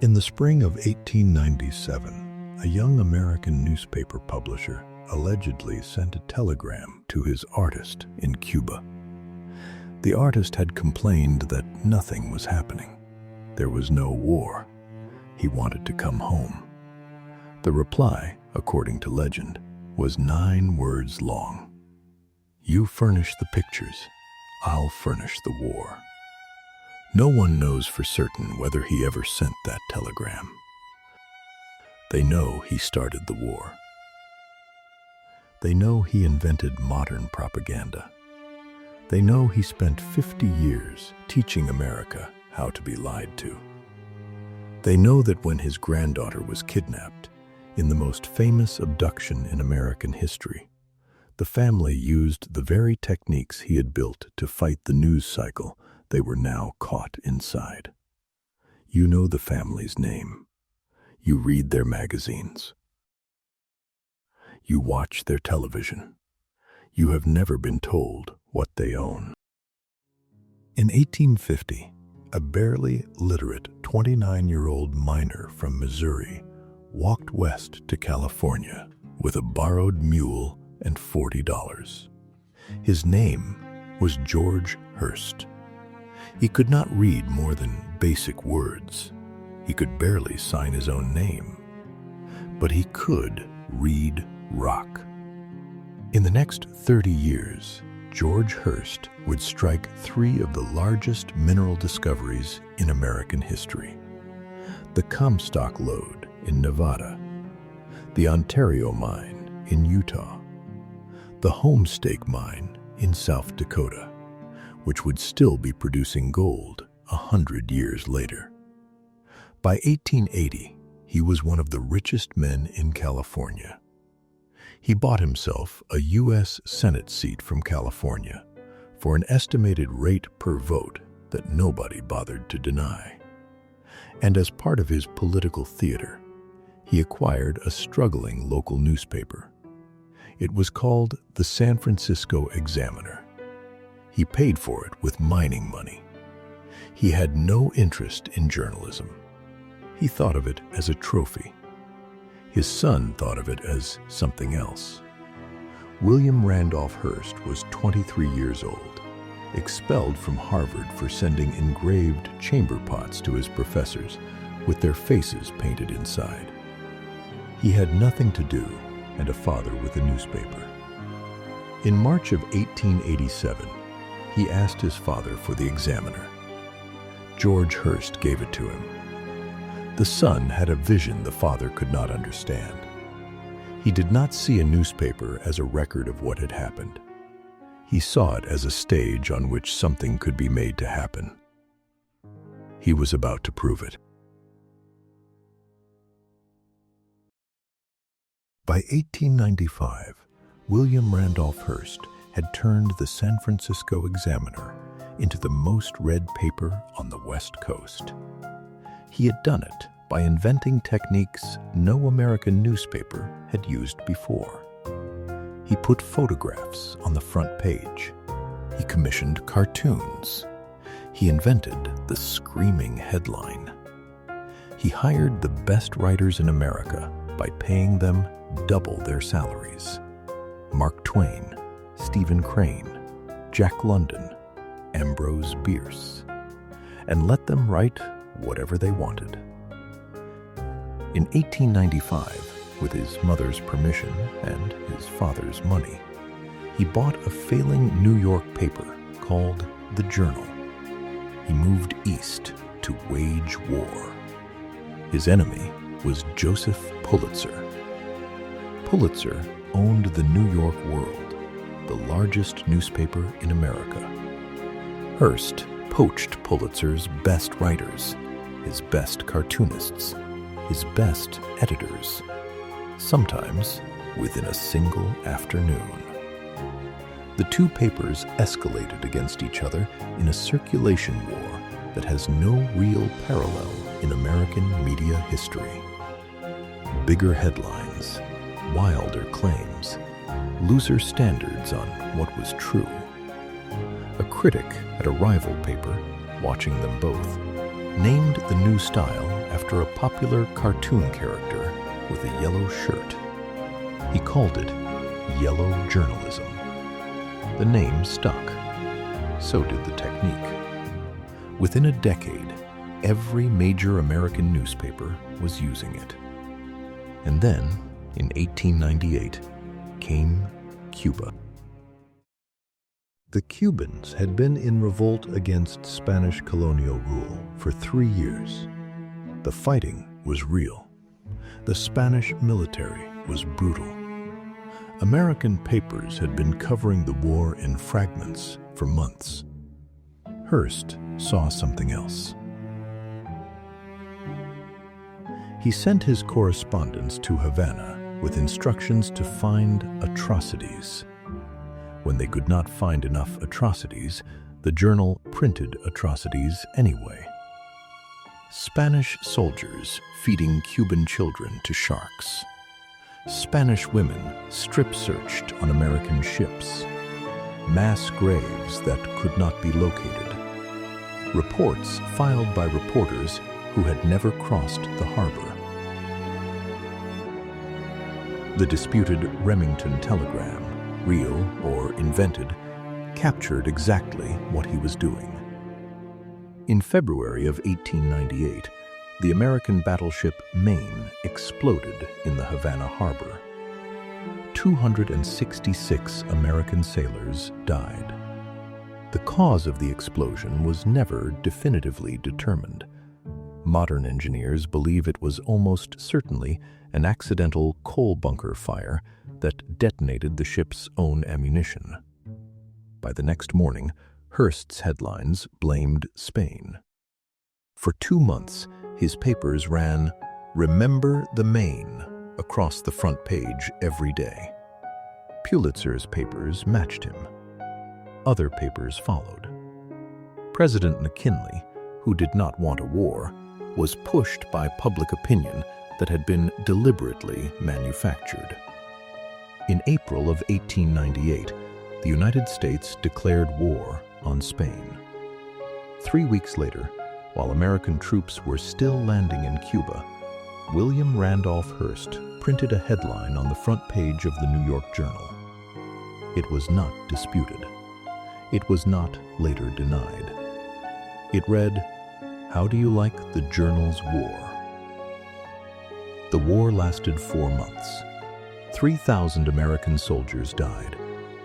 In the spring of 1897, a young American newspaper publisher allegedly sent a telegram to his artist in Cuba. The artist had complained that nothing was happening. There was no war. He wanted to come home. The reply, according to legend, was 9 words long. "You furnish the pictures, I'll furnish the war." No one knows for certain whether he ever sent that telegram. They know he started the war. They know he invented modern propaganda. They know he spent 50 years teaching America how to be lied to. They know that when his granddaughter was kidnapped, in the most famous abduction in American history, the family used the very techniques he had built to fight the news cycle they were now caught inside. You know the family's name. You read their magazines. You watch their television. You have never been told what they own. In 1850, a barely literate 29-year-old miner from Missouri walked west to California with a borrowed mule and $40. His name was George Hearst. He could not read more than basic words. He could barely sign his own name. But he could read rock. In the next 30 years, George Hearst would strike 3 of the largest mineral discoveries in American history: the Comstock Lode in Nevada, the Ontario Mine in Utah, the Homestake Mine in South Dakota, which would still be producing gold 100 years later. By 1880, he was one of the richest men in California. He bought himself a U.S. Senate seat from California for an estimated rate per vote that nobody bothered to deny. And as part of his political theater, he acquired a struggling local newspaper. It was called the San Francisco Examiner. He paid for it with mining money. He had no interest in journalism. He thought of it as a trophy. His son thought of it as something else. William Randolph Hearst was 23 years old, expelled from Harvard for sending engraved chamber pots to his professors with their faces painted inside. He had nothing to do and a father with a newspaper. In March of 1887, he asked his father for the Examiner. George Hearst gave it to him. The son had a vision the father could not understand. He did not see a newspaper as a record of what had happened. He saw it as a stage on which something could be made to happen. He was about to prove it. By 1895, William Randolph Hearst had turned the San Francisco Examiner into the most read paper on the West Coast. He had done it by inventing techniques no American newspaper had used before. He put photographs on the front page. He commissioned cartoons. He invented the screaming headline. He hired the best writers in America by paying them double their salaries: Mark Twain, Stephen Crane, Jack London, Ambrose Bierce, and let them write whatever they wanted. In 1895, with his mother's permission and his father's money, he bought a failing New York paper called The Journal. He moved east to wage war. His enemy was Joseph Pulitzer. Pulitzer owned the New York World, the largest newspaper in America. Hearst poached Pulitzer's best writers, his best cartoonists, his best editors, sometimes within a single afternoon. The two papers escalated against each other in a circulation war that has no real parallel in American media history. Bigger headlines, wilder claims, looser standards on what was true. A critic at a rival paper, watching them both, named the new style after a popular cartoon character with a yellow shirt. He called it yellow journalism. The name stuck. So did the technique. Within a decade, every major American newspaper was using it. And then, in 1898, came Cuba. The Cubans had been in revolt against Spanish colonial rule for 3 years. The fighting was real. The Spanish military was brutal. American papers had been covering the war in fragments for months. Hearst saw something else. He sent his correspondents to Havana with instructions to find atrocities. When they could not find enough atrocities, the journal printed atrocities anyway. Spanish soldiers feeding Cuban children to sharks. Spanish women strip-searched on American ships. Mass graves that could not be located. Reports filed by reporters who had never crossed the harbor. The disputed Remington telegram, real or invented, captured exactly what he was doing. In February of 1898, the American battleship Maine exploded in the Havana harbor. 266 American sailors died. The cause of the explosion was never definitively determined. Modern engineers believe it was almost certainly an accidental coal bunker fire that detonated the ship's own ammunition. By the next morning, Hearst's headlines blamed Spain. For 2 months, his papers ran, "Remember the Maine," across the front page every day. Pulitzer's papers matched him. Other papers followed. President McKinley, who did not want a war, was pushed by public opinion that had been deliberately manufactured. In April of 1898, the United States declared war on Spain. 3 weeks later, while American troops were still landing in Cuba, William Randolph Hearst printed a headline on the front page of the New York Journal. It was not disputed. It was not later denied. It read, "How do you like the Journal's war?" The war lasted 4 months. 3,000 American soldiers died,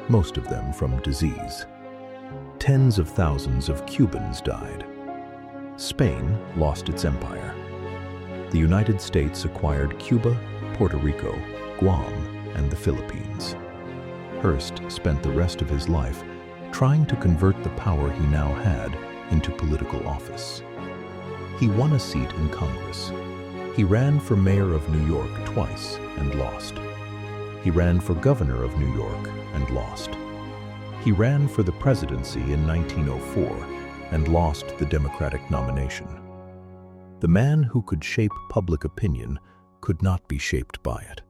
most of them from disease. Tens of thousands of Cubans died. Spain lost its empire. The United States acquired Cuba, Puerto Rico, Guam, and the Philippines. Hearst spent the rest of his life trying to convert the power he now had into political office. He won a seat in Congress. He ran for mayor of New York twice and lost. He ran for governor of New York and lost. He ran for the presidency in 1904 and lost the Democratic nomination. The man who could shape public opinion could not be shaped by it.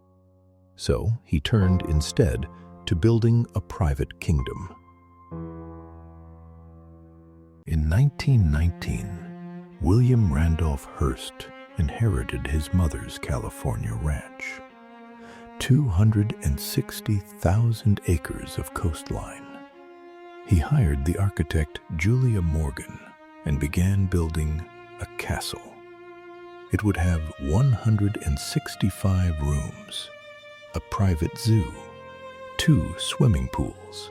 So he turned instead to building a private kingdom. In 1919, William Randolph Hearst inherited his mother's California ranch. 260,000 acres of coastline. He hired the architect Julia Morgan and began building a castle. It would have 165 rooms, a private zoo, 2 swimming pools,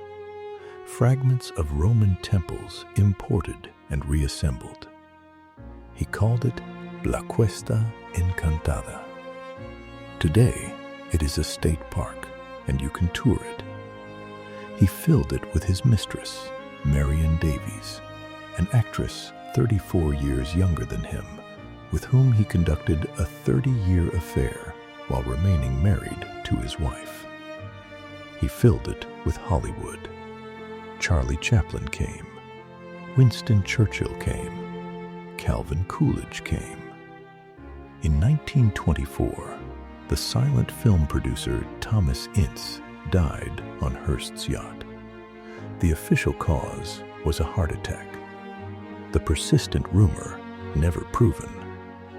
fragments of Roman temples imported and reassembled. He called it La Cuesta Encantada. Today, it is a state park, and you can tour it. He filled it with his mistress, Marion Davies, an actress 34 years younger than him, with whom he conducted a 30-year affair while remaining married to his wife. He filled it with Hollywood. Charlie Chaplin came. Winston Churchill came. Calvin Coolidge came. In 1924, the silent film producer Thomas Ince died on Hearst's yacht. The official cause was a heart attack. The persistent rumor, never proven,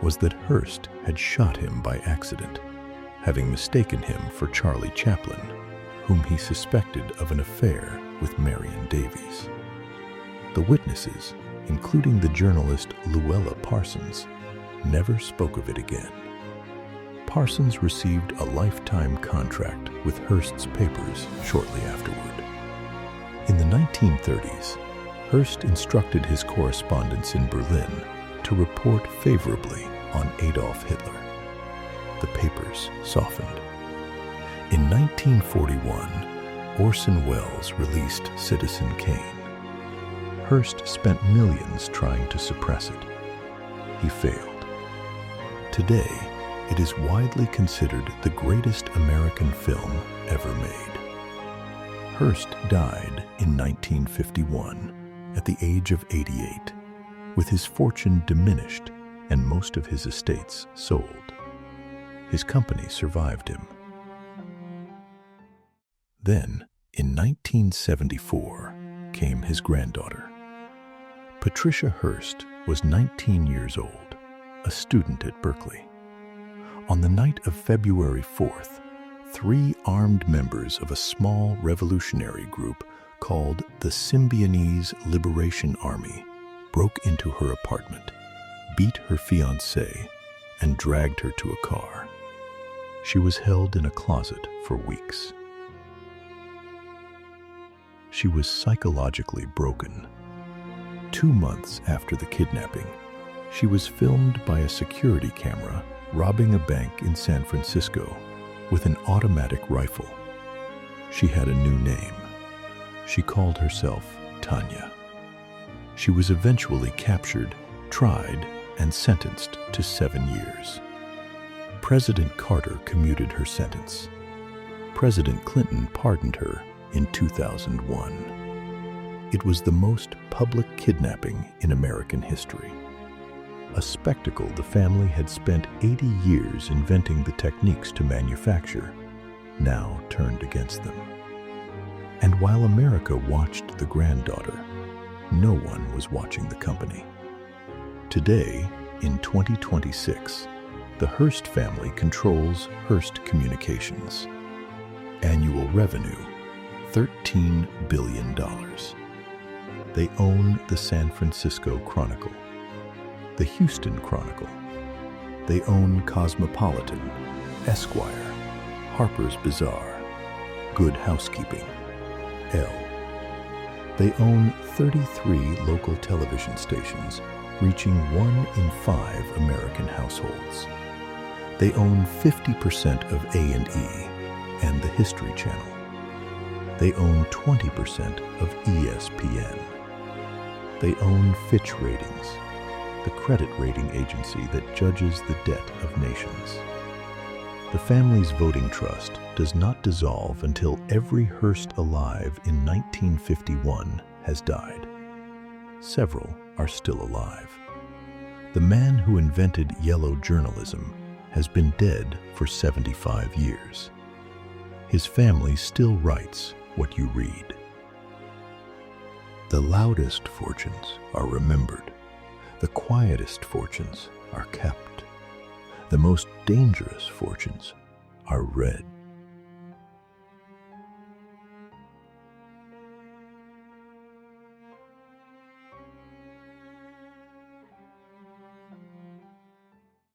was that Hearst had shot him by accident, having mistaken him for Charlie Chaplin, whom he suspected of an affair with Marion Davies. The witnesses, including the journalist Luella Parsons, never spoke of it again. Parsons received a lifetime contract with Hearst's papers shortly afterward. In the 1930s, Hearst instructed his correspondents in Berlin to report favorably on Adolf Hitler. The papers softened. In 1941, Orson Welles released Citizen Kane. Hearst spent millions trying to suppress it. He failed. Today, it is widely considered the greatest American film ever made. Hearst died in 1951 at the age of 88, with his fortune diminished and most of his estates sold. His company survived him. Then, in 1974, came his granddaughter. Patricia Hearst was 19 years old, a student at Berkeley. On the night of February 4th, 3 armed members of a small revolutionary group called the Symbionese Liberation Army broke into her apartment, beat her fiancé, and dragged her to a car. She was held in a closet for weeks. She was psychologically broken. 2 months after the kidnapping, she was filmed by a security camera robbing a bank in San Francisco with an automatic rifle. She had a new name. She called herself Tanya. She was eventually captured, tried, and sentenced to 7 years. President Carter commuted her sentence. President Clinton pardoned her in 2001. It was the most public kidnapping in American history. A spectacle the family had spent 80 years inventing the techniques to manufacture, now turned against them. And while America watched the granddaughter, no one was watching the company. Today, in 2026, the Hearst family controls Hearst Communications. Annual revenue, $13 billion. They own the San Francisco Chronicle, the Houston Chronicle. They own Cosmopolitan, Esquire, Harper's Bazaar, Good Housekeeping, Elle. They own 33 local television stations, reaching 1 in 5 American households. They own 50% of A&E and the History Channel. They own 20% of ESPN. They own Fitch Ratings, the credit rating agency that judges the debt of nations. The family's voting trust does not dissolve until every Hearst alive in 1951 has died. Several are still alive. The man who invented yellow journalism has been dead for 75 years. His family still writes what you read. The loudest fortunes are remembered. The quietest fortunes are kept. The most dangerous fortunes are read.